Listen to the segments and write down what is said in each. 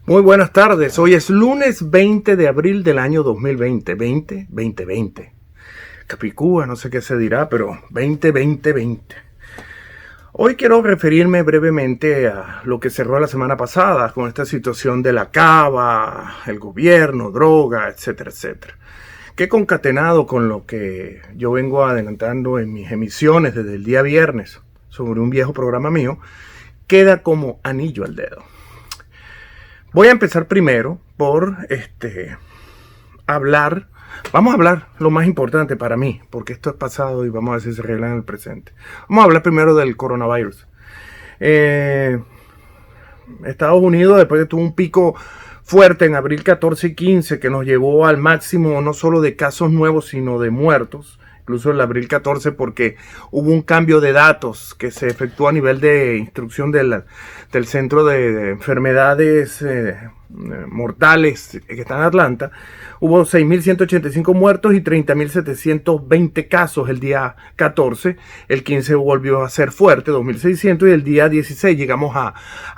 Muy buenas tardes, hoy es lunes 20 de abril del año 2020, 2020. Capicúa, no sé qué se dirá, pero 2020. Hoy quiero referirme brevemente a lo que cerró la semana pasada con esta situación de la cava, el gobierno, droga, etcétera, etcétera. Que concatenado con lo que yo vengo adelantando en mis emisiones desde el día viernes sobre un viejo programa mío, queda como anillo al dedo. Voy a empezar primero por vamos a hablar lo más importante para mí, porque esto es pasado y vamos a ver si se arregla en el presente. Vamos a hablar primero del coronavirus. Estados Unidos, después que tuvo un pico fuerte en abril 14 y 15, que nos llevó al máximo no solo de casos nuevos, sino de muertos, incluso el abril 14, porque hubo un cambio de datos que se efectuó a nivel de instrucción del Centro de Enfermedades Mortales que está en Atlanta. Hubo 6.185 muertos y 30.720 casos el día 14. El 15 volvió a ser fuerte, 2.600, y el día 16 llegamos a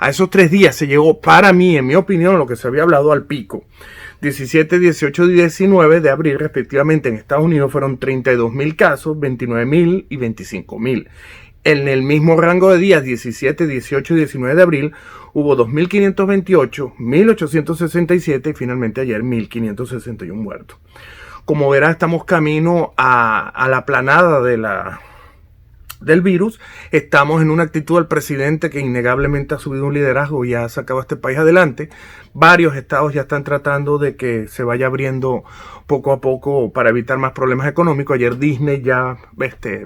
esos 3 días. Se llegó, para mí, en mi opinión, lo que se había hablado, al pico. 17, 18 y 19 de abril, respectivamente, en Estados Unidos fueron 32.000 casos, 29.000 y 25.000. En el mismo rango de días, 17, 18 y 19 de abril, hubo 2.528, 1.867 y finalmente ayer 1.561 muertos. Como verá, estamos camino a la aplanada del virus. Estamos en una actitud del presidente que innegablemente ha subido un liderazgo y ha sacado a este país adelante. Varios estados ya están tratando de que se vaya abriendo poco a poco para evitar más problemas económicos. Ayer Disney ya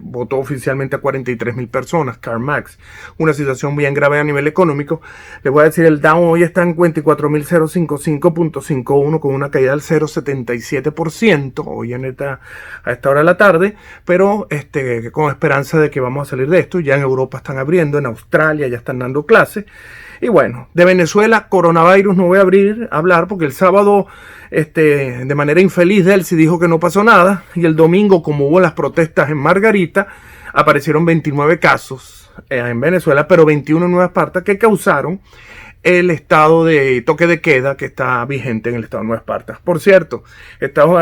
votó oficialmente a 43.000 personas, CarMax. Una situación bien grave a nivel económico. Les voy a decir, el Dow hoy está en 24.055.51 con una caída del 0.77% hoy a esta hora de la tarde, pero con esperanza de que vamos a salir de esto. Ya en Europa están abriendo, en Australia ya están dando clases. Y bueno, de Venezuela, coronavirus, no voy a hablar porque el sábado, de manera infeliz, Delcy dijo que no pasó nada. Y el domingo, como hubo las protestas en Margarita, aparecieron 29 casos en Venezuela, pero 21 en Nueva Esparta, que causaron el estado de toque de queda que está vigente en el estado de Nueva Esparta. Por cierto,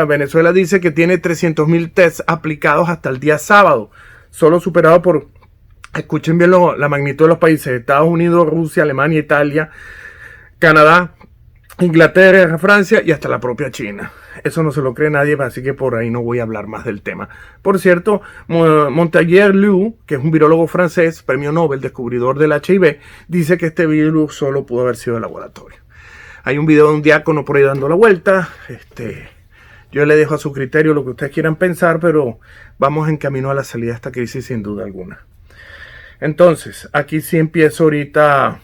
Venezuela dice que tiene 300.000 tests aplicados hasta el día sábado, solo superado por... Escuchen bien la magnitud de los países: Estados Unidos, Rusia, Alemania, Italia, Canadá, Inglaterra, Francia y hasta la propia China. Eso no se lo cree nadie, así que por ahí no voy a hablar más del tema. Por cierto, Montagnier Liu, que es un virólogo francés, premio Nobel, descubridor del HIV, dice que este virus solo pudo haber sido de laboratorio. Hay un video de un diácono por ahí dando la vuelta. Yo le dejo a su criterio lo que ustedes quieran pensar, pero vamos en camino a la salida de esta crisis sin duda alguna. Entonces, aquí sí empiezo ahorita.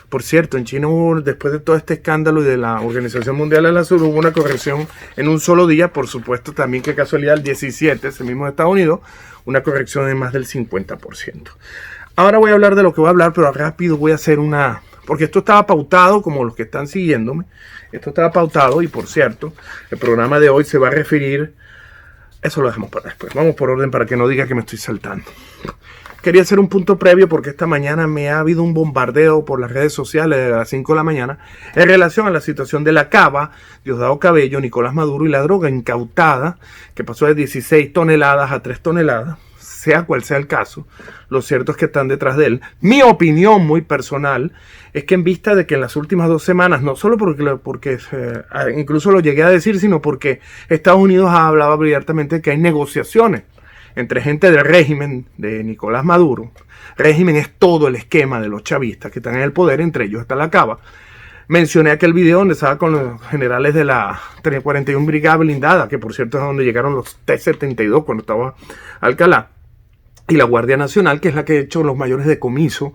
Por cierto, en China después de todo este escándalo y de la Organización Mundial de la Salud, hubo una corrección en un solo día. Por supuesto, también, qué casualidad, el 17, ese mismo de Estados Unidos, una corrección de más del 50%. Ahora voy a hablar de lo que voy a hablar, pero rápido voy a hacer porque esto estaba pautado, como los que están siguiéndome. Esto estaba pautado y, por cierto, el programa de hoy se va a referir... Eso lo dejamos para después. Vamos por orden para que no diga que me estoy saltando. Quería hacer un punto previo porque esta mañana me ha habido un bombardeo por las redes sociales de las 5 de la mañana en relación a la situación de la cava, Diosdado Cabello, Nicolás Maduro y la droga incautada, que pasó de 16 toneladas a 3 toneladas, sea cual sea el caso. Lo cierto es que están detrás de él. Mi opinión muy personal es que, en vista de que en las últimas 2 semanas, no solo porque incluso lo llegué a decir, sino porque Estados Unidos ha hablado abiertamente de que hay negociaciones entre gente del régimen de Nicolás Maduro. Régimen es todo el esquema de los chavistas que están en el poder, entre ellos está la cava. Mencioné aquel video donde estaba con los generales de la 41 Brigada Blindada, que por cierto es donde llegaron los T-72 cuando estaba Alcalá, y la Guardia Nacional, que es la que ha hecho los mayores decomisos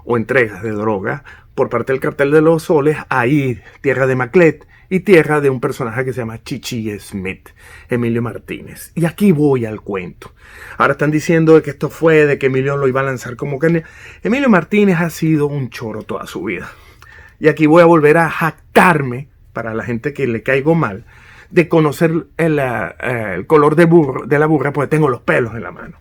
o entregas de droga por parte del Cartel de los Soles, ahí, tierra de Maclet, y tierra de un personaje que se llama Chichi Smith, Emilio Martínez. Y aquí voy al cuento. Ahora están diciendo de que esto fue, de que Emilio lo iba a lanzar como que... Emilio Martínez ha sido un choro toda su vida. Y aquí voy a volver a jactarme, para la gente que le caigo mal, de conocer el color de la burra, porque tengo los pelos en la mano.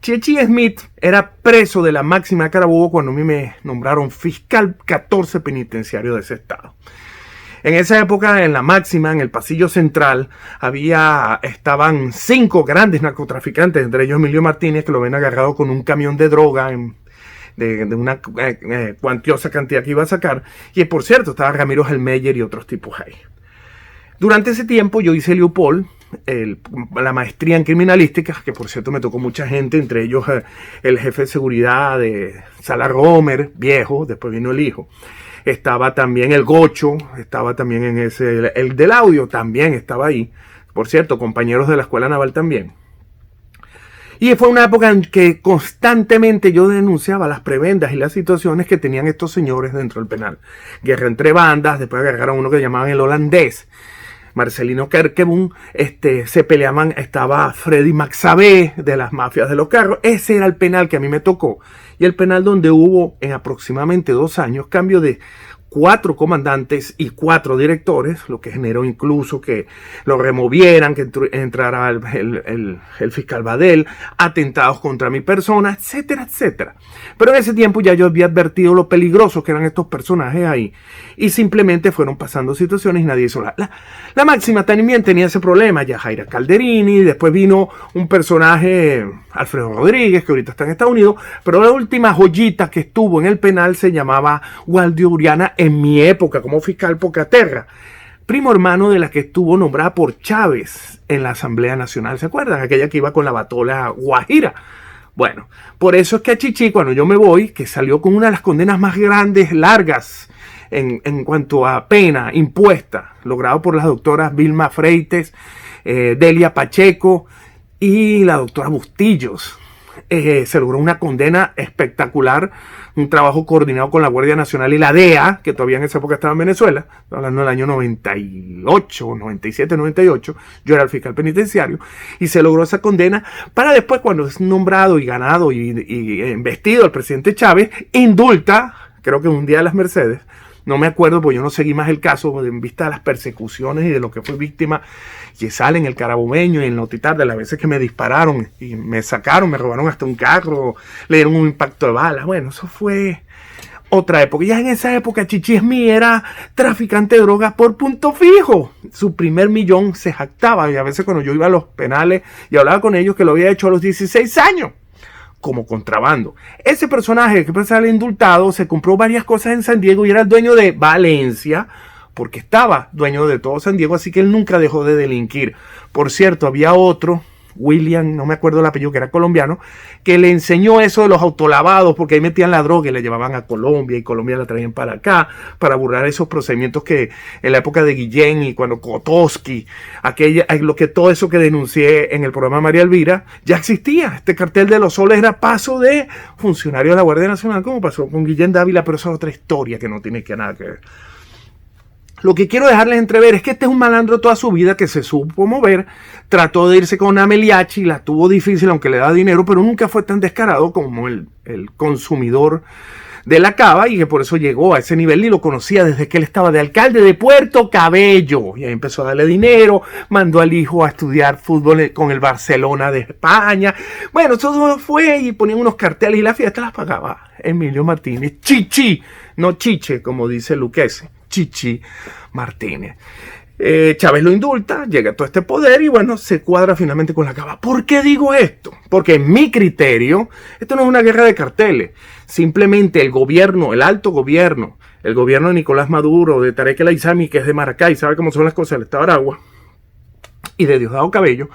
Chichi Smith era preso de la máxima de Carabobo cuando a mí me nombraron fiscal 14 penitenciario de ese estado. En esa época, en la máxima, en el pasillo central, estaban 5 grandes narcotraficantes, entre ellos Emilio Martínez, que lo ven agarrado con un camión de droga de una cuantiosa cantidad que iba a sacar. Y por cierto, estaba Ramiro Helmeyer y otros tipos ahí. Durante ese tiempo yo hice Leopold, la maestría en criminalística, que por cierto me tocó mucha gente, entre ellos el jefe de seguridad de Sala Romer, viejo, después vino el hijo. Estaba también el Gocho, estaba también en el del audio también estaba ahí. Por cierto, compañeros de la Escuela Naval también. Y fue una época en que constantemente yo denunciaba las prebendas y las situaciones que tenían estos señores dentro del penal. Guerra entre bandas, después agarraron uno que llamaban el holandés, Marcelino Kerkebun, se peleaban, estaba Freddy Maxabé de las mafias de los carros. Ese era el penal que a mí me tocó. Y el penal donde hubo en aproximadamente 2 años cambio de 4 comandantes y 4 directores, lo que generó incluso que lo removieran, que entrara el fiscal Badel, atentados contra mi persona, etcétera, etcétera. Pero en ese tiempo ya yo había advertido lo peligrosos que eran estos personajes ahí, y simplemente fueron pasando situaciones y nadie hizo la máxima también tenía ese problema, ya Jaira Calderini, después vino un personaje, Alfredo Rodríguez, que ahorita está en Estados Unidos, pero la última joyita que estuvo en el penal se llamaba Waldio Uriana, en mi época como fiscal Pocaterra, primo hermano de la que estuvo nombrada por Chávez en la Asamblea Nacional. ¿Se acuerdan? Aquella que iba con la batola guajira. Bueno, por eso es que a Chichi, cuando yo me voy, que salió con una de las condenas más grandes, largas, en cuanto a pena impuesta, logrado por las doctoras Vilma Freites, Delia Pacheco y la doctora Bustillos. Se logró una condena espectacular, un trabajo coordinado con la Guardia Nacional y la DEA, que todavía en esa época estaba en Venezuela, hablando del año 98, 97, 98, yo era el fiscal penitenciario, y se logró esa condena para después, cuando es nombrado y ganado y investido el presidente Chávez, indulta, creo que un día de las Mercedes, no me acuerdo porque yo no seguí más el caso en vista de las persecuciones y de lo que fue víctima que sale en el Carabobeño y en Notitar, de las veces que me dispararon y me sacaron, me robaron hasta un carro, le dieron un impacto de balas. Bueno, eso fue otra época. Ya en esa época Chichi Smith era traficante de drogas por punto fijo. Su primer millón se jactaba, y a veces cuando yo iba a los penales y hablaba con ellos, que lo había hecho a los 16 años. Como contrabando. Ese personaje que sale indultado se compró varias cosas en San Diego y era el dueño de Valencia, porque estaba dueño de todo San Diego, así que él nunca dejó de delinquir. Por cierto, había otro, William, no me acuerdo el apellido, que era colombiano, que le enseñó eso de los autolavados, porque ahí metían la droga y la llevaban a Colombia, y Colombia la traían para acá, para burlar esos procedimientos que en la época de Guillén y cuando Kotoski, todo eso que denuncié en el programa María Elvira, ya existía. Este cartel de los soles era paso de funcionario de la Guardia Nacional, como pasó con Guillén Dávila, pero eso es otra historia que no tiene nada que ver. Lo que quiero dejarles entrever es que este es un malandro toda su vida que se supo mover, trató de irse con Ameliachi, la tuvo difícil aunque le da dinero, pero nunca fue tan descarado como el consumidor de la cava, y que por eso llegó a ese nivel, y lo conocía desde que él estaba de alcalde de Puerto Cabello, y ahí empezó a darle dinero, mandó al hijo a estudiar fútbol con el Barcelona de España. Bueno, todo fue, y ponían unos carteles y la fiesta las pagaba Emilio Martínez, Chichi, no Chiche, como dice Luquese. Chichi Martínez. Chávez lo indulta, llega a todo este poder y bueno, se cuadra finalmente con la cava. ¿Por qué digo esto? Porque en mi criterio, esto no es una guerra de carteles. Simplemente el gobierno, el alto gobierno, el gobierno de Nicolás Maduro, de Tarek El Aissami, que es de Maracay, sabe cómo son las cosas del Estado de Aragua, y de Diosdado Cabello,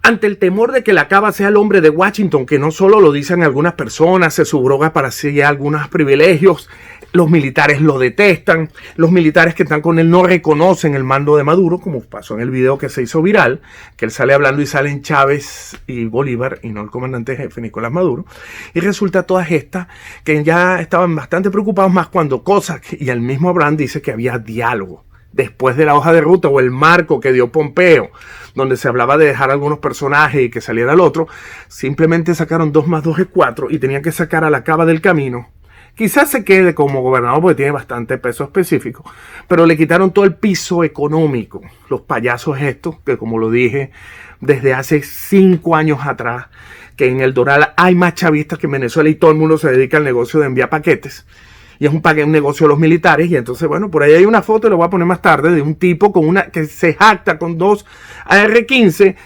ante el temor de que la cava sea el hombre de Washington, que no solo lo dicen algunas personas, se subroga para sí algunos privilegios, los militares lo detestan, los militares que están con él no reconocen el mando de Maduro, como pasó en el video que se hizo viral, que él sale hablando y salen Chávez y Bolívar y no el comandante jefe Nicolás Maduro, y resulta todas estas que ya estaban bastante preocupados, más cuando Cossack y el mismo Abraham dice que había diálogo después de la hoja de ruta o el marco que dio Pompeo, donde se hablaba de dejar algunos personajes y que saliera el otro. Simplemente sacaron 2 más 2 es 4 y tenían que sacar a la cava del camino. Quizás se quede como gobernador porque tiene bastante peso específico, pero le quitaron todo el piso económico. Los payasos estos, que como lo dije desde hace 5 años atrás, que en el Doral hay más chavistas que en Venezuela y todo el mundo se dedica al negocio de enviar paquetes. Y es un negocio de los militares. Y entonces, bueno, por ahí hay una foto, le voy a poner más tarde, de un tipo que se jacta con 2 AR-15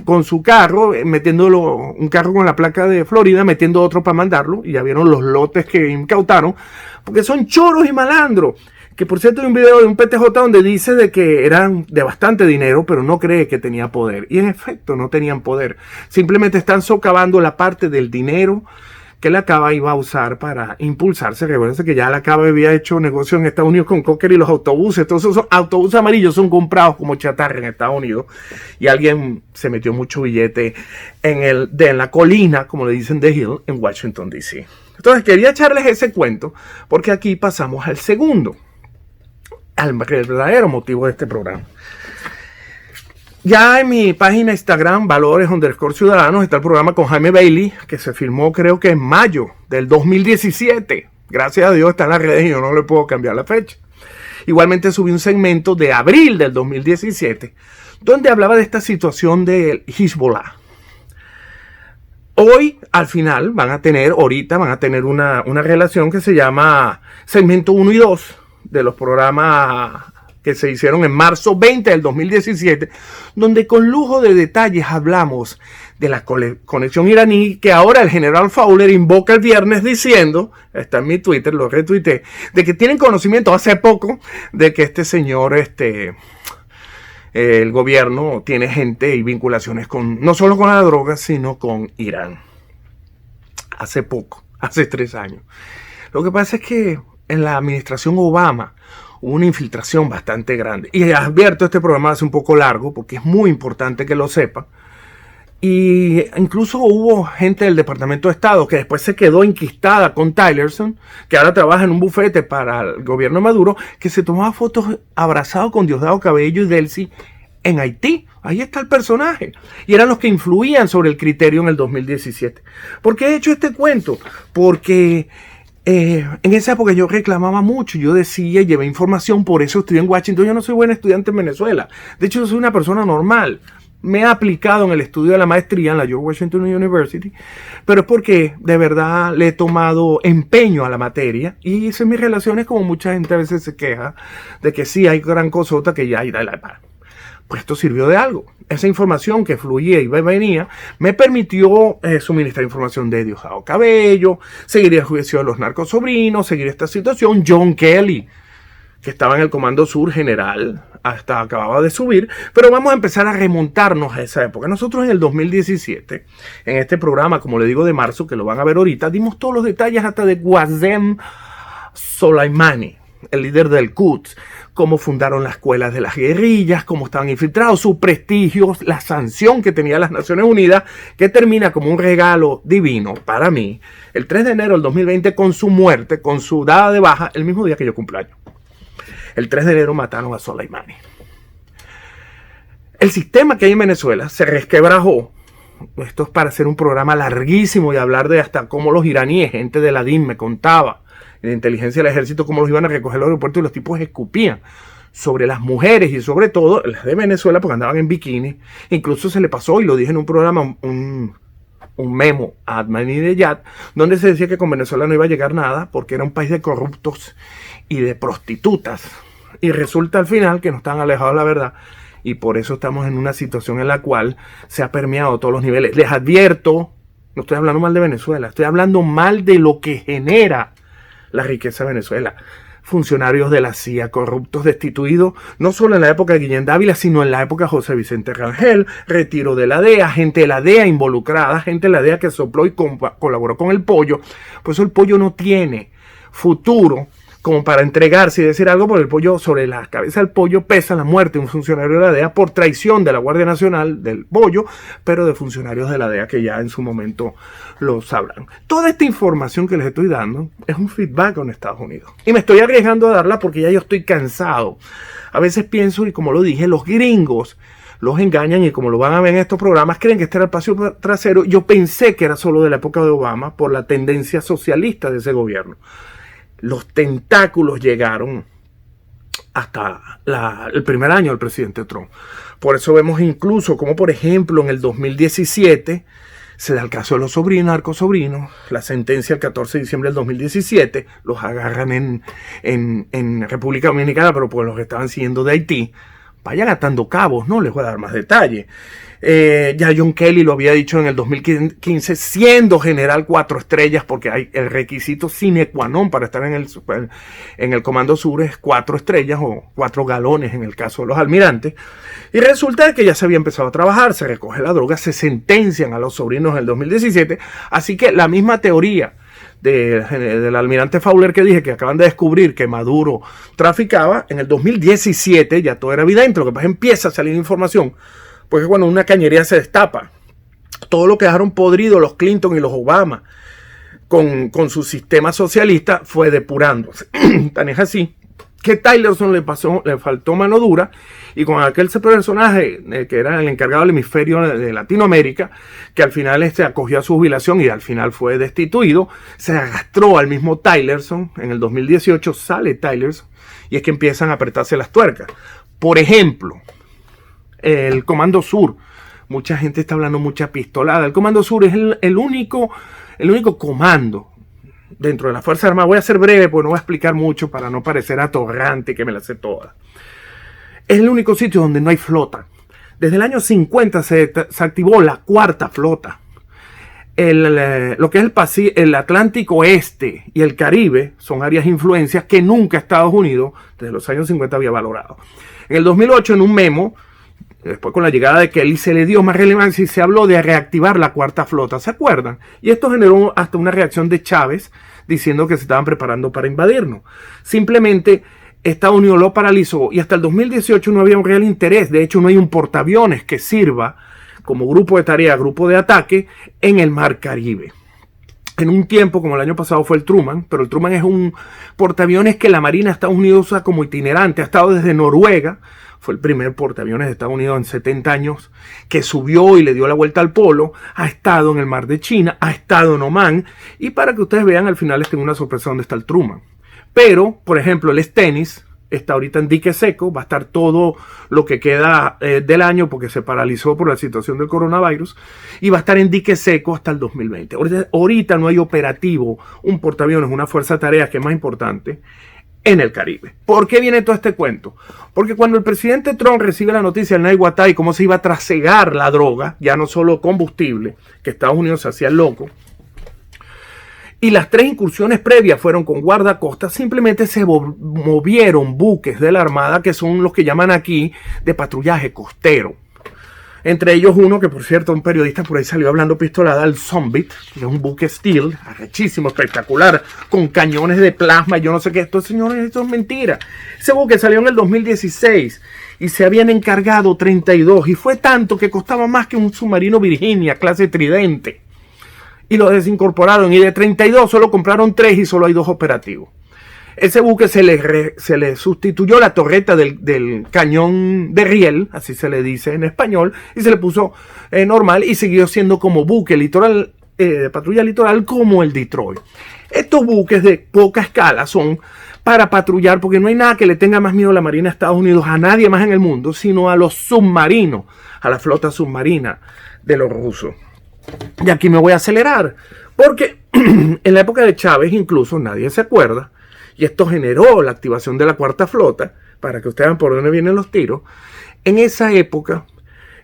con su carro, metiéndolo, un carro con la placa de Florida, metiendo otro para mandarlo. Y ya vieron los lotes que incautaron, porque son choros y malandros. Que por cierto hay un video de un PTJ donde dice de que eran de bastante dinero, pero no cree que tenía poder. Y en efecto no tenían poder. Simplemente están socavando la parte del dinero que la Cava iba a usar para impulsarse. Recuerden que ya la Cava había hecho negocio en Estados Unidos con Cocker y los autobuses. Entonces esos autobuses amarillos son comprados como chatarra en Estados Unidos. Y alguien se metió mucho billete en la colina, como le dicen, The Hill, en Washington, D.C. Entonces quería echarles ese cuento porque aquí pasamos al segundo, al verdadero motivo de este programa. Ya en mi página Instagram, Valores_Ciudadanos, está el programa con Jaime Bailey, que se filmó creo que en mayo del 2017. Gracias a Dios está en las redes y yo no le puedo cambiar la fecha. Igualmente subí un segmento de abril del 2017, donde hablaba de esta situación del Hezbollah. Hoy, al final, van a tener una relación que se llama segmento 1 y 2 de los programas que se hicieron en marzo 20 del 2017, donde con lujo de detalles hablamos de la conexión iraní, que ahora el general Fowler invoca el viernes diciendo, está en mi Twitter, lo retuiteé, de que tienen conocimiento hace poco de que este señor, el gobierno tiene gente y vinculaciones no solo con la droga, sino con Irán. Hace poco, hace 3 años. Lo que pasa es que en la administración Obama hubo una infiltración bastante grande. Y advierto, este programa hace un poco largo porque es muy importante que lo sepa. Y incluso hubo gente del Departamento de Estado que después se quedó enquistada con Tillerson, que ahora trabaja en un bufete para el gobierno de Maduro, que se tomaba fotos abrazado con Diosdado Cabello y Delcy en Haití. Ahí está el personaje. Y eran los que influían sobre el criterio en el 2017. ¿Por qué he hecho este cuento? Porque en esa época yo reclamaba mucho, yo decía, llevé información, por eso estudié en Washington. Yo no soy buen estudiante en Venezuela. De hecho, yo soy una persona normal. Me he aplicado en el estudio de la maestría en la George Washington University, pero es porque de verdad le he tomado empeño a la materia y hice mis relaciones, como mucha gente a veces se queja de que sí hay gran cosota que ya pues esto sirvió de algo. Esa información que fluía y venía me permitió suministrar información de Diosdado Cabello, seguir el juicio de los narcosobrinos, seguir esta situación. John Kelly, que estaba en el Comando Sur General, hasta acababa de subir, pero vamos a empezar a remontarnos a esa época. Nosotros en el 2017, en este programa, como le digo, de marzo, que lo van a ver ahorita, dimos todos los detalles hasta de Qasem Soleimani, el líder del Quds, cómo fundaron las escuelas de las guerrillas, cómo estaban infiltrados, su prestigio, la sanción que tenía las Naciones Unidas, que termina como un regalo divino para mí, el 3 de enero del 2020, con su muerte, con su dada de baja, el mismo día que yo cumplo años. El 3 de enero mataron a Soleimani. El sistema que hay en Venezuela se resquebrajó. Esto es para hacer un programa larguísimo y hablar de hasta cómo los iraníes, gente de la DIN me contaba, de inteligencia del ejército, cómo los iban a recoger los aeropuertos y los tipos escupían sobre las mujeres y sobre todo las de Venezuela porque andaban en bikini. Incluso se le pasó, y lo dije en un programa, un memo a Ahmadinejad, donde se decía que con Venezuela no iba a llegar nada porque era un país de corruptos y de prostitutas. Y resulta al final que no están alejados de la verdad. Y por eso estamos en una situación en la cual se ha permeado a todos los niveles. Les advierto, no estoy hablando mal de Venezuela, estoy hablando mal de lo que genera la riqueza de Venezuela. Funcionarios de la CIA corruptos, destituidos, no solo en la época de Guillén Dávila, sino en la época de José Vicente Rangel, retiro de la DEA, gente de la DEA involucrada, gente de la DEA que sopló y colaboró con el pollo. Por eso el pollo no tiene futuro como para entregarse y decir algo, por el pollo, sobre la cabeza del pollo pesa la muerte de un funcionario de la DEA por traición de la Guardia Nacional del pollo, pero de funcionarios de la DEA que ya en su momento lo sabrán. Toda esta información que les estoy dando es un feedback con Estados Unidos. Y me estoy arriesgando a darla porque ya yo estoy cansado. A veces pienso, y como lo dije, los gringos los engañan y como lo van a ver en estos programas, creen que este era el patio trasero. Yo pensé que era solo de la época de Obama por la tendencia socialista de ese gobierno. Los tentáculos llegaron hasta el primer año del presidente Trump. Por eso vemos incluso como, por ejemplo, en el 2017, Se da el caso de los sobrinos, narcosobrinos, la sentencia el 14 de diciembre del 2017, los agarran en República Dominicana, pero pues los que estaban siguiendo de Haití. Vayan atando cabos, no les voy a dar más detalle. Ya John Kelly lo había dicho en el 2015, siendo general 4 estrellas, porque hay el requisito sine qua non para estar en el Comando Sur es 4 estrellas o 4 galones en el caso de los almirantes. Y resulta que ya se había empezado a trabajar, se recoge la droga, se sentencian a los sobrinos en el 2017. Así que la misma teoría del almirante Fowler que dije, que acaban de descubrir que Maduro traficaba, en el 2017 ya todo era evidente. Lo que pasa es que empieza a salir información, porque cuando una cañería se destapa, todo lo que dejaron podrido los Clinton y los Obama con su sistema socialista fue depurándose. Tan es así que Tillerson le faltó mano dura, y con aquel personaje que era el encargado del hemisferio de Latinoamérica, que al final acogió a su jubilación y al final fue destituido, se arrastró al mismo Tillerson. En el 2018 sale Tillerson y es que empiezan a apretarse las tuercas. Por ejemplo, el Comando Sur. Mucha gente está hablando mucha pistolada. El Comando Sur es el único comando dentro de la Fuerza Armada. Voy a ser breve porque no voy a explicar mucho para no parecer atorrante que me la sé toda. Es el único sitio donde no hay flota. Desde el año 50 se activó la 4ª flota. Lo que es el Atlántico Este y el Caribe son áreas de influencias que nunca Estados Unidos desde los años 50 había valorado. En el 2008, en un memo, después con la llegada de Kelly, se le dio más relevancia y se habló de reactivar la 4ª flota, ¿se acuerdan? Y esto generó hasta una reacción de Chávez diciendo que se estaban preparando para invadirnos. Simplemente Estados Unidos lo paralizó y hasta el 2018 no había un real interés. De hecho, no hay un portaaviones que sirva como grupo de tarea, grupo de ataque en el Mar Caribe. En un tiempo, como el año pasado fue el Truman, pero el Truman es un portaaviones que la Marina de Estados Unidos usa como itinerante. Ha estado desde Noruega, fue el primer portaaviones de Estados Unidos en 70 años, que subió y le dio la vuelta al polo. Ha estado en el Mar de China, ha estado en Omán. Y para que ustedes vean, al final les tengo una sorpresa donde está el Truman. Pero, por ejemplo, el Stennis está ahorita en dique seco, va a estar todo lo que queda del año porque se paralizó por la situación del coronavirus, y va a estar en dique seco hasta el 2020. Ahorita no hay operativo, un portaaviones, una fuerza de tareas que es más importante en el Caribe. ¿Por qué viene todo este cuento? Porque cuando el presidente Trump recibe la noticia del Naiguatá y cómo se iba a trasegar la droga, ya no solo combustible, que Estados Unidos se hacía loco, y las 3 incursiones previas fueron con guardacostas, simplemente se movieron buques de la Armada, que son los que llaman aquí de patrullaje costero. Entre ellos uno que, por cierto, un periodista por ahí salió hablando pistolada, el Zombie, que es un buque steel, arrechísimo, espectacular, con cañones de plasma, yo no sé qué. Esto, señores, esto es mentira. Ese buque salió en el 2016 y se habían encargado 32, y fue tanto que costaba más que un submarino Virginia, clase Tridente. Y lo desincorporaron, y de 32 solo compraron 3 y solo hay 2 operativos. Ese buque se le sustituyó la torreta del cañón de riel, así se le dice en español, y se le puso normal, y siguió siendo como buque litoral, de patrulla litoral, como el Detroit. Estos buques de poca escala son para patrullar, porque no hay nada que le tenga más miedo a la Marina de Estados Unidos, a nadie más en el mundo, sino a los submarinos, a la flota submarina de los rusos. Y aquí me voy a acelerar, porque en la época de Chávez incluso nadie se acuerda, y esto generó la activación de la 4ª flota, para que ustedes vean por dónde vienen los tiros. En esa época,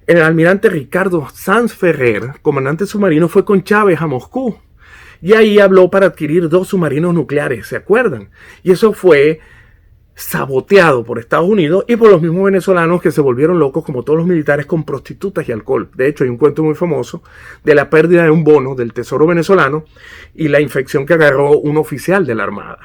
el almirante Ricardo Sanz Ferrer, comandante submarino, fue con Chávez a Moscú, y ahí habló para adquirir 2 submarinos nucleares, ¿se acuerdan? Y eso fue saboteado por Estados Unidos y por los mismos venezolanos, que se volvieron locos, como todos los militares, con prostitutas y alcohol. De hecho, hay un cuento muy famoso de la pérdida de un bono del Tesoro venezolano y la infección que agarró un oficial de la Armada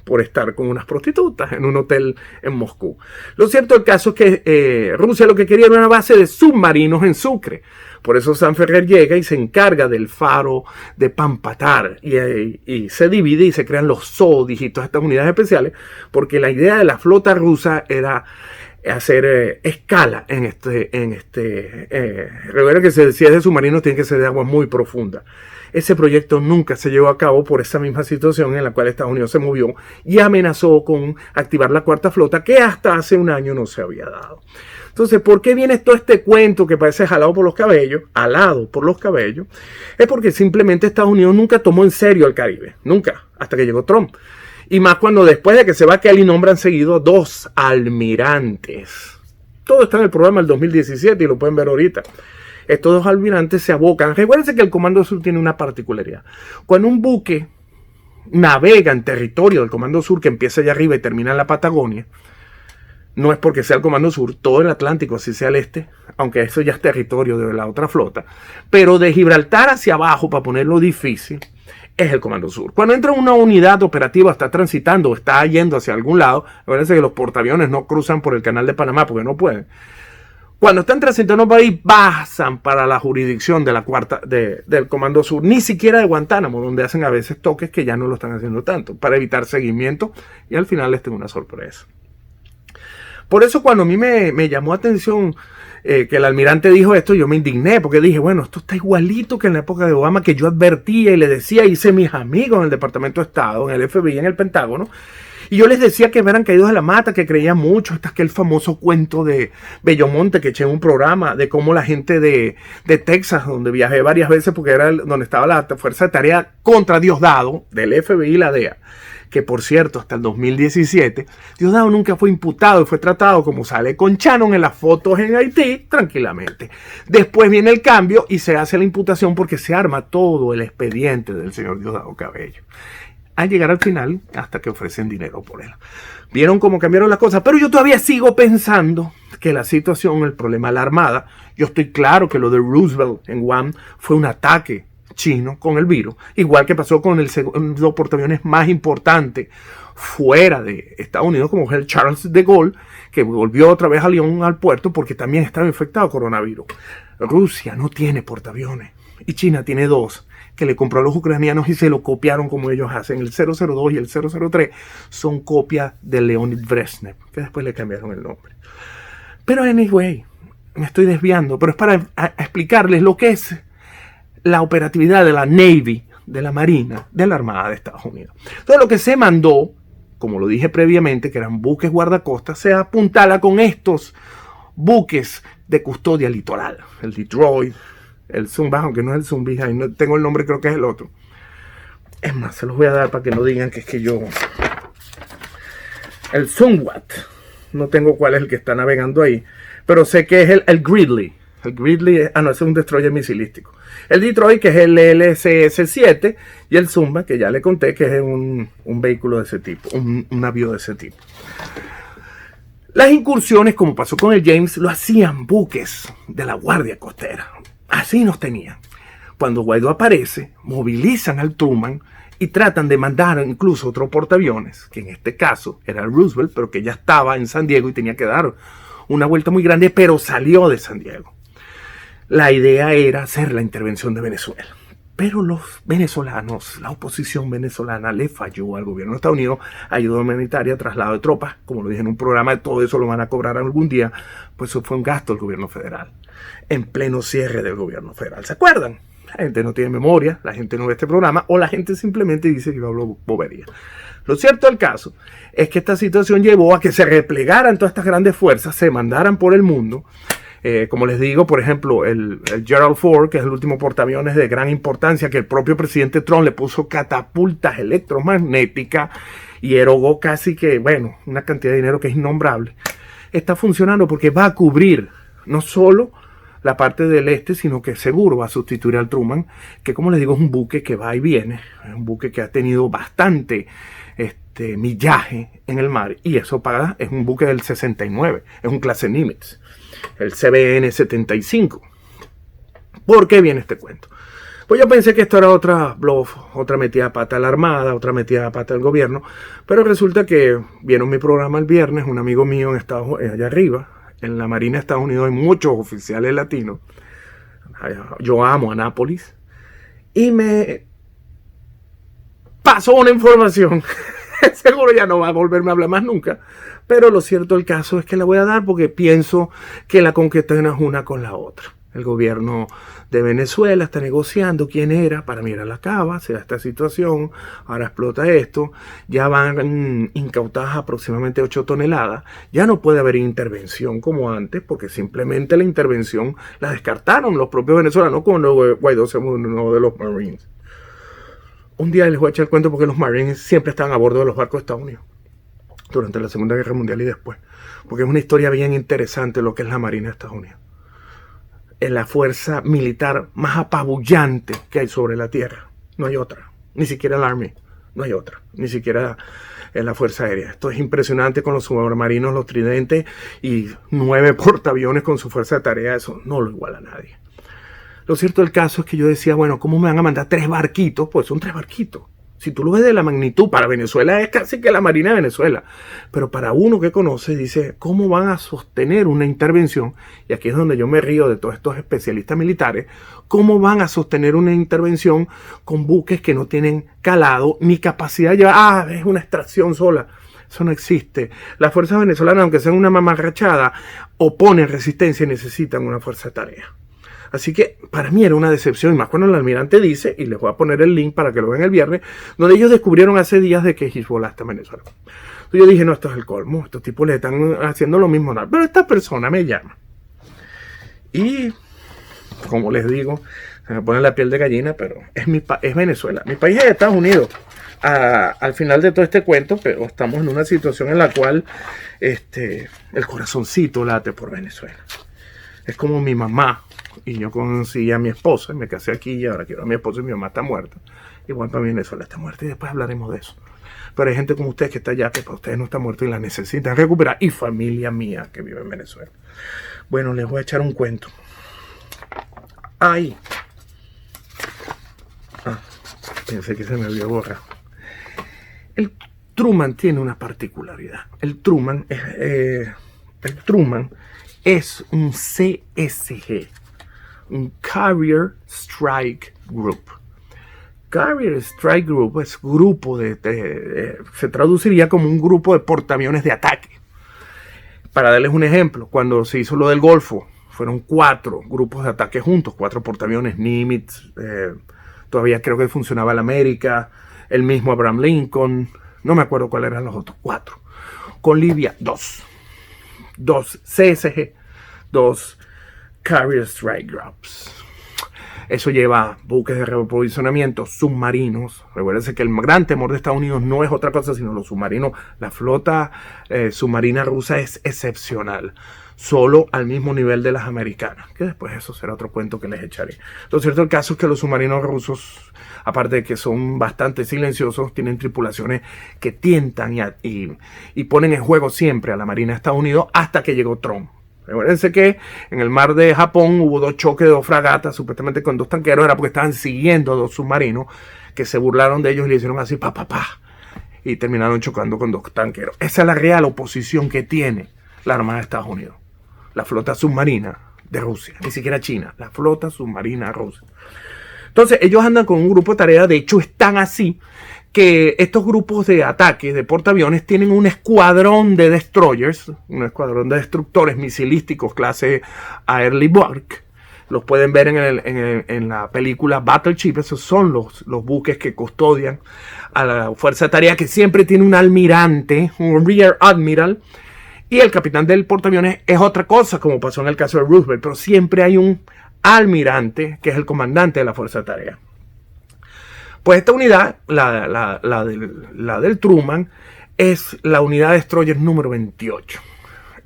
por estar con unas prostitutas en un hotel en Moscú. Lo cierto del caso es que Rusia lo que quería era una base de submarinos en Sucre. Por eso Sanz Ferrer llega y se encarga del faro de Pampatar, y se divide y se crean los SODIs y todas estas unidades especiales, porque la idea de la flota rusa era hacer escala recuerda que si es de submarinos tiene que ser de agua muy profunda. Ese proyecto nunca se llevó a cabo por esa misma situación en la cual Estados Unidos se movió y amenazó con activar la cuarta flota, que hasta hace un año no se había dado. Entonces, ¿por qué viene todo este cuento que parece alado por los cabellos? Es porque simplemente Estados Unidos nunca tomó en serio el Caribe. Nunca, hasta que llegó Trump. Y más cuando después de que se va Kelly nombran seguido 2 almirantes. Todo está en el programa del 2017 y lo pueden ver ahorita. Estos 2 almirantes se abocan. Recuérdense que el Comando Sur tiene una particularidad. Cuando un buque navega en territorio del Comando Sur, que empieza allá arriba y termina en la Patagonia, no es porque sea el Comando Sur, todo el Atlántico, así sea el este, aunque eso ya es territorio de la otra flota, pero de Gibraltar hacia abajo, para ponerlo difícil, es el Comando Sur. Cuando entra una unidad operativa, está transitando, está yendo hacia algún lado, acuérdense que los portaaviones no cruzan por el Canal de Panamá porque no pueden. Cuando están transitando por ahí, pasan para la jurisdicción de la del Comando Sur, ni siquiera de Guantánamo, donde hacen a veces toques que ya no lo están haciendo tanto, para evitar seguimiento, y al final les tengo una sorpresa. Por eso cuando a mí me llamó atención que el almirante dijo esto, yo me indigné, porque dije, bueno, esto está igualito que en la época de Obama, que yo advertía y le decía, hice mis amigos en el Departamento de Estado, en el FBI, en el Pentágono, y yo les decía que eran caídos de la mata, que creían mucho, hasta que el famoso cuento de Bellomonte, que eché en un programa, de cómo la gente de Texas, donde viajé varias veces, porque era donde estaba la Fuerza de Tarea contra Diosdado, del FBI y la DEA, que por cierto, hasta el 2017, Diosdado nunca fue imputado y fue tratado como sale con Shannon en las fotos en Haití, tranquilamente. Después viene el cambio y se hace la imputación porque se arma todo el expediente del señor Diosdado Cabello. Al llegar al final, hasta que ofrecen dinero por él. Vieron cómo cambiaron las cosas, pero yo todavía sigo pensando que la situación, el problema de la Armada, yo estoy claro que lo de Roosevelt en Guam fue un ataque chino con el virus, igual que pasó con el segundo portaaviones más importante fuera de Estados Unidos, como el Charles de Gaulle, que volvió otra vez a Lyon al puerto porque también estaba infectado con coronavirus. Rusia no tiene portaaviones y China tiene 2 que le compró a los ucranianos y se lo copiaron como ellos hacen. El 002 y el 003 son copias de Leonid Brezhnev, que después le cambiaron el nombre. Pero anyway, me estoy desviando, pero es para explicarles lo que es la operatividad de la Navy, de la Marina, de la Armada de Estados Unidos. Entonces lo que se mandó, como lo dije previamente, que eran buques guardacostas, se apuntala con estos buques de custodia litoral. El Detroit, el Zumba, aunque no es el Zumbi, ahí no tengo el nombre, creo que es el otro. Es más, se los voy a dar para que no digan que es que yo... El Sunwat, no tengo cuál es el que está navegando ahí, pero sé que es el Gridley. El Gridley, no, ese es un destroyer misilístico. El Detroit, que es el LCS-7, y el Zumba, que ya le conté, que es un vehículo de ese tipo, un navío de ese tipo. Las incursiones, como pasó con el James, lo hacían buques de la Guardia Costera. Así nos tenían. Cuando Guaidó aparece, movilizan al Truman y tratan de mandar incluso otro portaaviones, que en este caso era el Roosevelt, pero que ya estaba en San Diego y tenía que dar una vuelta muy grande, pero salió de San Diego. La idea era hacer la intervención de Venezuela. Pero los venezolanos, la oposición venezolana, le falló al gobierno de Estados Unidos, ayuda humanitaria, traslado de tropas, como lo dije en un programa, todo eso lo van a cobrar algún día, pues eso fue un gasto del gobierno federal, en pleno cierre del gobierno federal. ¿Se acuerdan? La gente no tiene memoria, la gente no ve este programa, o la gente simplemente dice que yo hablo bobería. Lo cierto del caso es que esta situación llevó a que se replegaran todas estas grandes fuerzas, se mandaran por el mundo. Como les digo, por ejemplo, el Gerald Ford, que es el último portaaviones de gran importancia, que el propio presidente Trump le puso catapultas electromagnéticas y erogó casi que, bueno, una cantidad de dinero que es innombrable. Está funcionando porque va a cubrir no solo la parte del este, sino que seguro va a sustituir al Truman, que como les digo es un buque que va y viene, es un buque que ha tenido bastante millaje en el mar, y eso paga, es un buque del 69, es un clase Nimitz, el CBN 75. ¿Por qué viene este cuento? Pues yo pensé que esto era otra bluff, otra metida de pata a la Armada, otra metida de pata del gobierno, pero resulta que vieron mi programa el viernes, un amigo mío en allá arriba, en la Marina de Estados Unidos hay muchos oficiales latinos, yo amo Anápolis, y me pasó una información Seguro ya no va a volverme a hablar más nunca. Pero lo cierto del caso es que la voy a dar porque pienso que la conquista es una con la otra. El gobierno de Venezuela está negociando quién era para mirar la cava, se da esta situación, ahora explota esto, ya van incautadas aproximadamente 8 toneladas, ya no puede haber intervención como antes, porque simplemente la intervención la descartaron los propios venezolanos cuando Guaidó se uno de los Marines. Un día les voy a echar el cuento porque los Marines siempre estaban a bordo de los barcos de Estados Unidos, durante la Segunda Guerra Mundial y después, porque es una historia bien interesante lo que es la Marina de Estados Unidos. Es la fuerza militar más apabullante que hay sobre la tierra. No hay otra. Ni siquiera el Army. No hay otra. Ni siquiera en la Fuerza Aérea. Esto es impresionante con los submarinos, los tridentes y 9 portaaviones con su fuerza de tarea. Eso no lo iguala a nadie. Lo cierto del caso es que yo decía, bueno, ¿cómo me van a mandar 3 barquitos? Pues son 3 barquitos. Si tú lo ves de la magnitud, para Venezuela es casi que la Marina de Venezuela. Pero para uno que conoce, dice, ¿cómo van a sostener una intervención? Y aquí es donde yo me río de todos estos especialistas militares. ¿Cómo van a sostener una intervención con buques que no tienen calado ni capacidad de llevar? Es una extracción sola. Eso no existe. Las fuerzas venezolanas, aunque sean una mamarrachada, oponen resistencia y necesitan una fuerza de tarea. Así que para mí era una decepción, y más cuando el almirante dice, y les voy a poner el link para que lo vean el viernes, donde ellos descubrieron hace días de que Hezbollah está en Venezuela. Entonces yo dije, no, esto es el colmo, estos tipos le están haciendo lo mismo. Pero esta persona me llama. Y, como les digo, se me pone la piel de gallina, pero es Venezuela. Mi país es Estados Unidos. Al final de todo este cuento, pero estamos en una situación en la cual el corazoncito late por Venezuela. Es como mi mamá. Y yo conocí a mi esposa, y me casé aquí, y ahora quiero a mi esposa y mi mamá está muerta. Igual para mí Venezuela está muerta, y después hablaremos de eso. Pero hay gente como ustedes que está allá, que para ustedes no está muerta y la necesitan recuperar. Y familia mía que vive en Venezuela. Bueno, les voy a echar un cuento. Pensé que se me había borrado. El Truman tiene una particularidad. El Truman es un CSG. Un Carrier Strike Group. Carrier Strike Group es grupo se traduciría como un grupo de portaaviones de ataque. Para darles un ejemplo, cuando se hizo lo del Golfo, fueron 4 grupos de ataque juntos, 4 portaaviones, Nimitz, todavía creo que funcionaba el América, el mismo Abraham Lincoln, no me acuerdo cuáles eran los otros, 4. Con Libia, 2 CSG, 2 Carrier Strike Groups. Eso lleva buques de reaprovisionamiento, submarinos. Recuérdense que el gran temor de Estados Unidos no es otra cosa sino los submarinos. La flota submarina rusa es excepcional. Solo al mismo nivel de las americanas. Que después eso será otro cuento que les echaré. Lo cierto del caso es que los submarinos rusos, aparte de que son bastante silenciosos, tienen tripulaciones que tientan y ponen en juego siempre a la Marina de Estados Unidos hasta que llegó Trump. Recuérdense que en el mar de Japón hubo 2 choques de 2 fragatas, supuestamente con 2 tanqueros, era porque estaban siguiendo a 2 submarinos que se burlaron de ellos y le hicieron así, y terminaron chocando con 2 tanqueros. Esa es la real oposición que tiene la Armada de Estados Unidos, la flota submarina de Rusia, ni siquiera China, la flota submarina rusa. Entonces ellos andan con un grupo de tareas, de hecho están así, que estos grupos de ataque de portaaviones tienen un escuadrón de destroyers, un escuadrón de destructores misilísticos clase Early Bird. Los pueden ver en la película Battleship. Esos son los buques que custodian a la fuerza de tarea, que siempre tiene un almirante, un Rear Admiral, y el capitán del portaaviones es otra cosa, como pasó en el caso de Roosevelt, pero siempre hay un almirante que es el comandante de la fuerza de tarea. Pues esta unidad, la del Truman, es la unidad de destroyer número 28.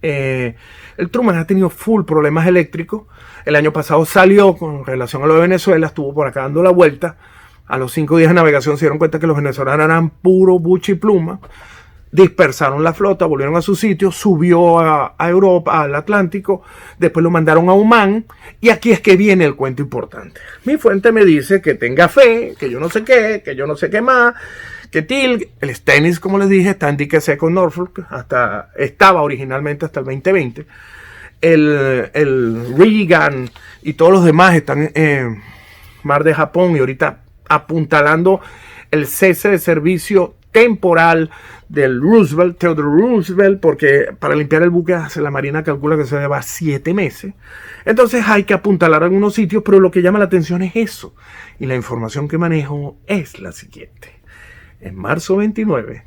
El Truman ha tenido full problemas eléctricos. El año pasado salió con relación a lo de Venezuela, estuvo por acá dando la vuelta. A los 5 días de navegación se dieron cuenta que los venezolanos eran puro buche y pluma. Dispersaron la flota, volvieron a su sitio, subió a Europa, al Atlántico, después lo mandaron a Omán, y aquí es que viene el cuento importante. Mi fuente me dice que tenga fe, que yo no sé qué, que yo no sé qué más, que el Stennis, como les dije, está en dique seco en Norfolk, estaba originalmente hasta el 2020, el Reagan y todos los demás están en Mar de Japón, y ahorita apuntalando el cese de servicio temporal del Roosevelt, Theodore Roosevelt, porque para limpiar el buque la Marina calcula que se lleva 7 meses. Entonces hay que apuntalar algunos sitios, pero lo que llama la atención es eso. Y la información que manejo es la siguiente. En marzo 29,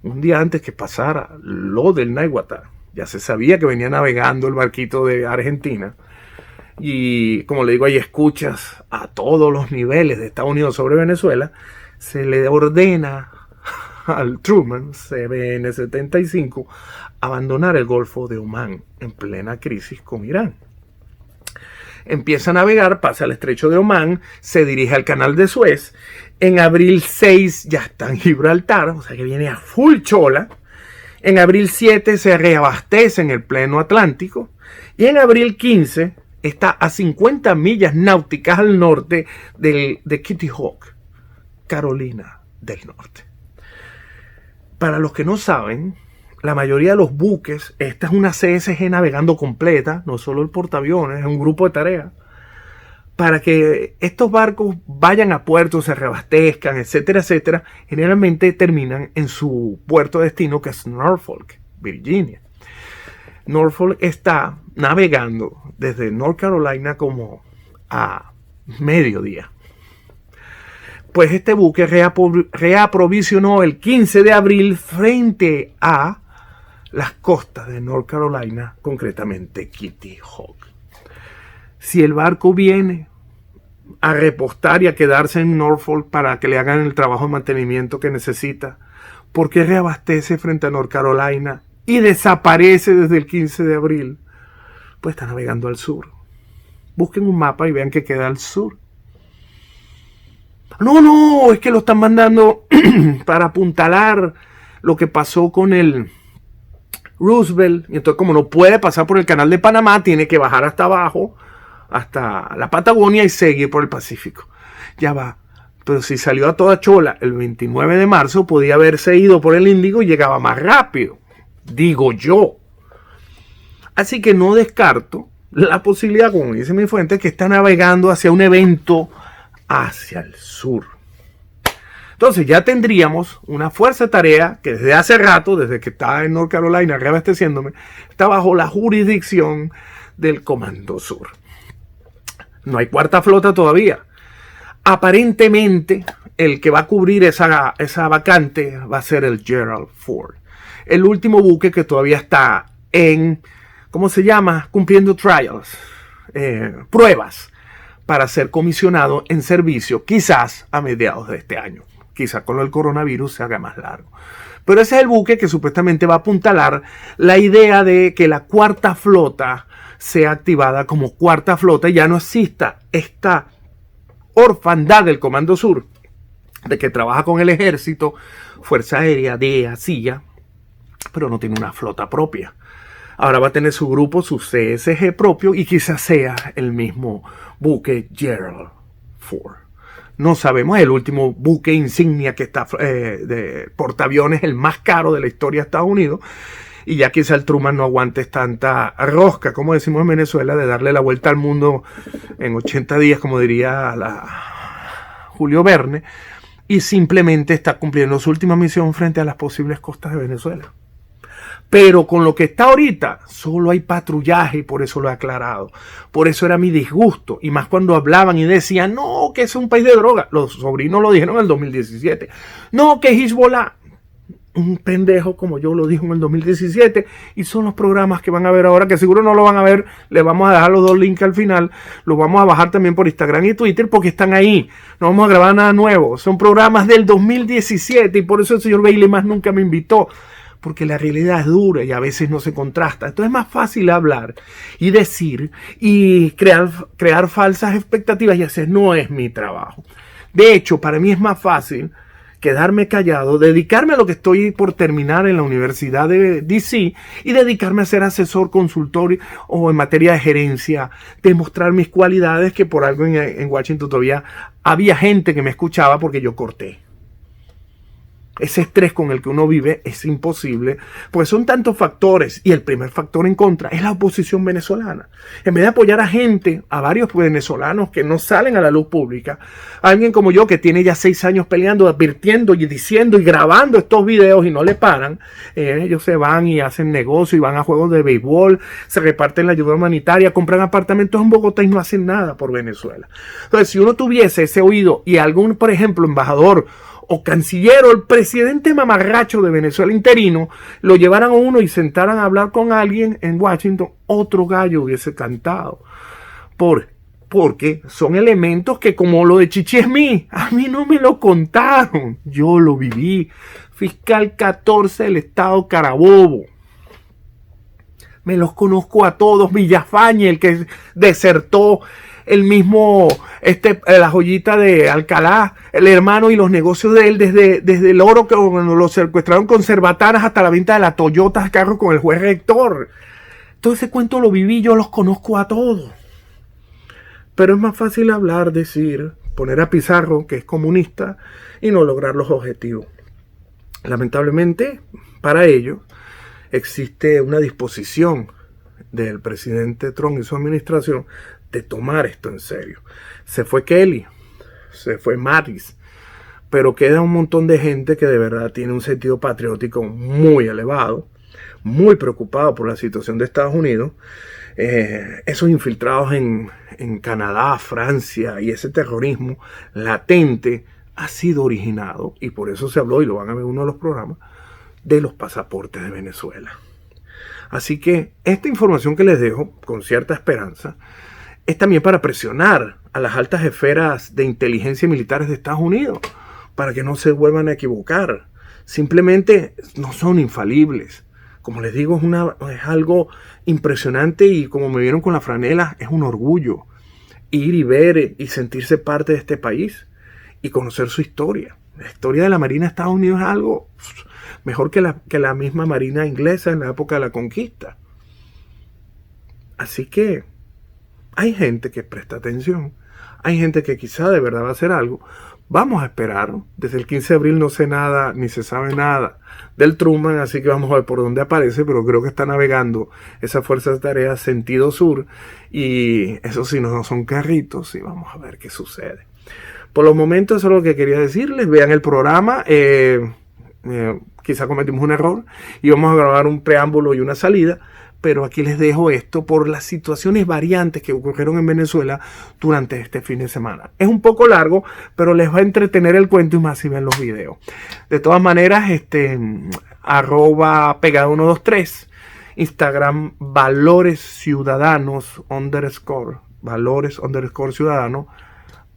un día antes que pasara lo del Naiguatá, ya se sabía que venía navegando el barquito de Argentina. Y como le digo, hay escuchas a todos los niveles de Estados Unidos sobre Venezuela. Se le ordena al Truman, CVN 75, abandonar el Golfo de Omán en plena crisis con Irán. Empieza a navegar, pasa al estrecho de Omán, se dirige al canal de Suez. En abril 6 ya está en Gibraltar, o sea que viene a full chola. En abril 7 se reabastece en el pleno Atlántico. Y en abril 15 está a 50 millas náuticas al norte de Kitty Hawk, Carolina del Norte. Para los que no saben, la mayoría de los buques, esta es una CSG navegando completa, no solo el portaaviones, es un grupo de tareas, para que estos barcos vayan a puerto, se reabastezcan, etcétera, etcétera, generalmente terminan en su puerto de destino, que es Norfolk, Virginia. Norfolk está navegando desde North Carolina como a mediodía. Pues este buque reaprovisionó el 15 de abril frente a las costas de North Carolina, concretamente Kitty Hawk. Si el barco viene a repostar y a quedarse en Norfolk para que le hagan el trabajo de mantenimiento que necesita, ¿por qué reabastece frente a North Carolina y desaparece desde el 15 de abril? Pues está navegando al sur. Busquen un mapa y vean que queda al sur. No, es que lo están mandando para apuntalar lo que pasó con el Roosevelt. Y entonces, como no puede pasar por el canal de Panamá, tiene que bajar hasta abajo, hasta la Patagonia y seguir por el Pacífico. Ya va. Pero si salió a toda chola el 29 de marzo, podía haberse ido por el Índico y llegaba más rápido. Digo yo. Así que no descarto la posibilidad, como dice mi fuente, que está navegando hacia un evento hacia el sur. Entonces ya tendríamos una fuerza de tarea que desde hace rato, desde que está en North Carolina reabasteciéndome, está bajo la jurisdicción del Comando Sur. No hay cuarta flota todavía. Aparentemente el que va a cubrir esa vacante va a ser el Gerald Ford, el último buque que todavía está en, ¿cómo se llama? Cumpliendo trials, pruebas, para ser comisionado en servicio, quizás a mediados de este año. Quizás con el coronavirus se haga más largo. Pero ese es el buque que supuestamente va a apuntalar la idea de que la cuarta flota sea activada como cuarta flota y ya no exista esta orfandad del Comando Sur, de que trabaja con el ejército, Fuerza Aérea, DEA, CIA, pero no tiene una flota propia. Ahora va a tener su grupo, su CSG propio, y quizás sea el mismo buque Gerald Ford. No sabemos, es el último buque insignia que está de portaaviones, el más caro de la historia de Estados Unidos, y ya quizá el Truman no aguante tanta rosca, como decimos en Venezuela, de darle la vuelta al mundo en 80 días, como diría Julio Verne, y simplemente está cumpliendo su última misión frente a las posibles costas de Venezuela. Pero con lo que está ahorita, solo hay patrullaje y por eso lo he aclarado. Por eso era mi disgusto. Y más cuando hablaban y decían, no, que es un país de droga. Los sobrinos lo dijeron en el 2017. No, que Hezbollah. Un pendejo como yo lo dijo en el 2017. Y son los programas que van a ver ahora, que seguro no lo van a ver. Les vamos a dejar los 2 links al final. Los vamos a bajar también por Instagram y Twitter porque están ahí. No vamos a grabar nada nuevo. Son programas del 2017 y por eso el señor Bailey más nunca me invitó. Porque la realidad es dura y a veces no se contrasta. Entonces es más fácil hablar y decir y crear falsas expectativas y hacer, no es mi trabajo. De hecho, para mí es más fácil quedarme callado, dedicarme a lo que estoy por terminar en la Universidad de DC y dedicarme a ser asesor, consultor o en materia de gerencia, demostrar mis cualidades, que por algo en Washington todavía había gente que me escuchaba porque yo corté. ese estrés con el que uno vive es imposible, porque son tantos factores y el primer factor en contra es la oposición venezolana. En vez de apoyar a gente, a varios venezolanos que no salen a la luz pública, alguien como yo que tiene ya 6 años peleando, advirtiendo y diciendo y grabando estos videos y no le paran, ellos se van y hacen negocio y van a juegos de béisbol, se reparten la ayuda humanitaria, compran apartamentos en Bogotá y no hacen nada por Venezuela. Entonces, si uno tuviese ese oído y algún, por ejemplo, embajador o canciller o el presidente mamarracho de Venezuela interino lo llevaran a uno y sentaran a hablar con alguien en Washington, otro gallo hubiese cantado. Porque son elementos que, como lo de Chichi Esmí, a mí no me lo contaron, yo lo viví. Fiscal 14 del estado Carabobo. Me los conozco a todos. Villafañe, el que desertó, el mismo, la joyita de Alcalá, el hermano y los negocios de él, desde el oro que lo secuestraron con cerbatanas hasta la venta de la Toyota carro con el juez rector. Todo ese cuento lo viví, yo los conozco a todos. Pero es más fácil hablar, decir, poner a Pizarro, que es comunista, y no lograr los objetivos. Lamentablemente, para ello, existe una disposición del presidente Trump y su administración de tomar esto en serio. Se fue Kelly, se fue Mattis, pero queda un montón de gente que de verdad tiene un sentido patriótico muy elevado, muy preocupado por la situación de Estados Unidos. Esos infiltrados en Canadá, Francia y ese terrorismo latente ha sido originado, y por eso se habló, y lo van a ver en uno de los programas, de los pasaportes de Venezuela. Así que esta información que les dejo, con cierta esperanza, es también para presionar a las altas esferas de inteligencia militares de Estados Unidos, para que no se vuelvan a equivocar. Simplemente no son infalibles. Como les digo, es algo impresionante, y como me vieron con la franela, es un orgullo ir y ver y sentirse parte de este país y conocer su historia. La historia de la Marina de Estados Unidos es algo mejor que la misma Marina inglesa en la época de la conquista. Así que hay gente que presta atención, hay gente que quizá de verdad va a hacer algo. Vamos a esperar. Desde el 15 de abril no sé nada, ni se sabe nada del Truman, así que vamos a ver por dónde aparece, pero creo que está navegando esa fuerza de tarea sentido sur, y eso sí, no son carritos, y vamos a ver qué sucede. Por los momentos eso es lo que quería decirles. Vean el programa, quizá cometimos un error y vamos a grabar un preámbulo y una salida, pero aquí les dejo esto por las situaciones variantes que ocurrieron en Venezuela durante este fin de semana. Es un poco largo, pero les va a entretener el cuento, y más si ven los videos. De todas maneras, @pegado123, Instagram valores_ciudadanos_, valores_ciudadanos,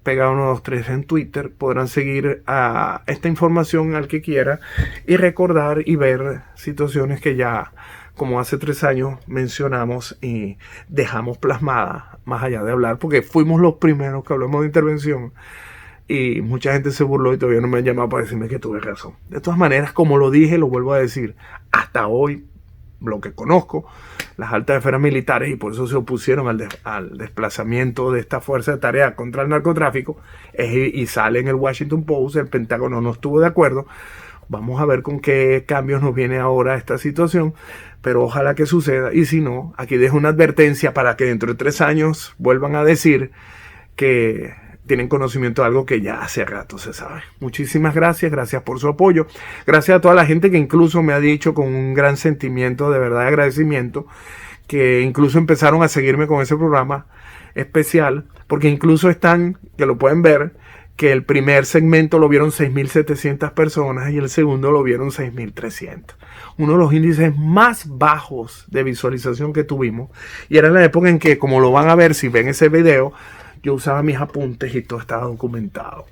pegado123 en Twitter. Podrán seguir a esta información al que quiera y recordar y ver situaciones que ya, como hace 3 años, mencionamos y dejamos plasmadas, más allá de hablar, porque fuimos los primeros que hablamos de intervención y mucha gente se burló y todavía no me han llamado para decirme que tuve razón. De todas maneras, como lo dije, lo vuelvo a decir, hasta hoy, lo que conozco, las altas esferas militares, y por eso se opusieron al desplazamiento de esta fuerza de tarea contra el narcotráfico, y sale en el Washington Post, el Pentágono no estuvo de acuerdo. Vamos a ver con qué cambios nos viene ahora esta situación, pero ojalá que suceda, y si no, aquí dejo una advertencia para que dentro de 3 años vuelvan a decir que tienen conocimiento de algo que ya hace rato se sabe. Muchísimas gracias por su apoyo. Gracias a toda la gente que incluso me ha dicho con un gran sentimiento de verdad de agradecimiento, que incluso empezaron a seguirme con ese programa especial, porque incluso están, que lo pueden ver, que el primer segmento lo vieron 6.700 personas y el segundo lo vieron 6.300. Uno de los índices más bajos de visualización que tuvimos. Y era en la época en que, como lo van a ver si ven ese video, yo usaba mis apuntes y todo estaba documentado.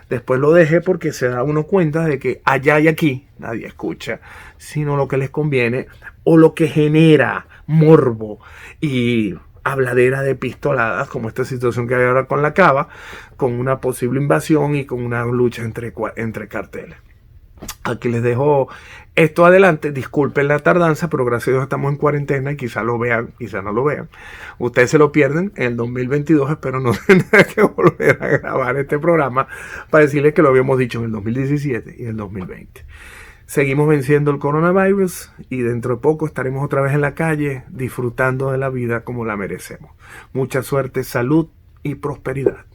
Después lo dejé porque se da uno cuenta de que allá y aquí nadie escucha, sino lo que les conviene o lo que genera morbo y habladera de pistoladas, como esta situación que hay ahora con la Cava, con una posible invasión y con una lucha entre carteles. Aquí les dejo esto adelante. Disculpen la tardanza, pero gracias a Dios estamos en cuarentena y quizá lo vean, quizá no lo vean. Ustedes se lo pierden en el 2022. Espero no tener que volver a grabar este programa para decirles que lo habíamos dicho en el 2017 y en el 2020. Seguimos venciendo el coronavirus y dentro de poco estaremos otra vez en la calle disfrutando de la vida como la merecemos. Mucha suerte, salud y prosperidad.